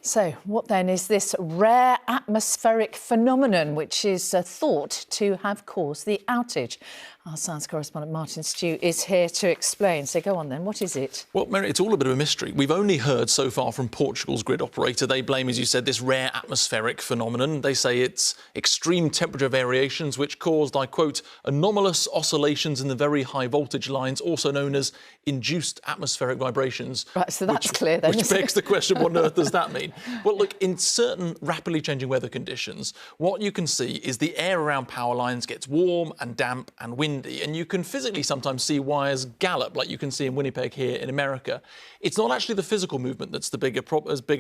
So, what then is this rare atmospheric phenomenon which is thought to have caused the outage? Our science correspondent Martin Stew is here to explain. So go on then, what is it? Well, Mary, it's all a bit of a mystery. We've only heard so far from Portugal's grid operator. They blame, as you said, this rare atmospheric phenomenon. They say it's extreme temperature variations which caused, I quote, anomalous oscillations in the very high voltage lines, also known as induced atmospheric vibrations. Right, so that's clear then, Which begs the question, what on earth does that mean? Well, look, in certain rapidly changing weather conditions, what you can see is the air around power lines gets warm and damp and windy, and you can physically sometimes see wires gallop, like you can see in Winnipeg here in America. It's not actually the physical movement that's the bigger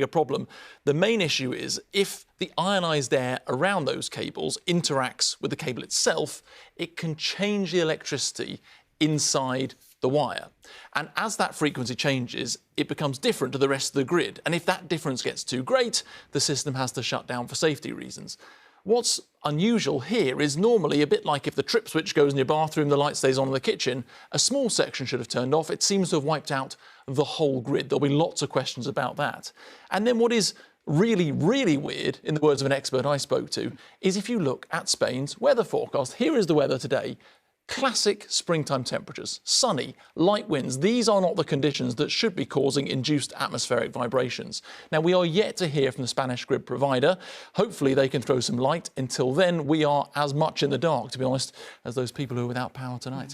problem. The main issue is if the ionised air around those cables interacts with the cable itself, it can change the electricity inside the wire. And as that frequency changes, it becomes different to the rest of the grid. And if that difference gets too great, the system has to shut down for safety reasons. What's unusual here is normally a bit like if the trip switch goes in your bathroom, the light stays on in the kitchen, a small section should have turned off. It seems to have wiped out the whole grid. There'll be lots of questions about that. And then what is really, really weird, in the words of an expert I spoke to, is if you look at Spain's weather forecast. Here is the weather today. Classic springtime temperatures, sunny, light winds. These are not the conditions that should be causing induced atmospheric vibrations. Now, we are yet to hear from the Spanish grid provider. Hopefully they can throw some light. Until then, we are as much in the dark, to be honest, as those people who are without power tonight.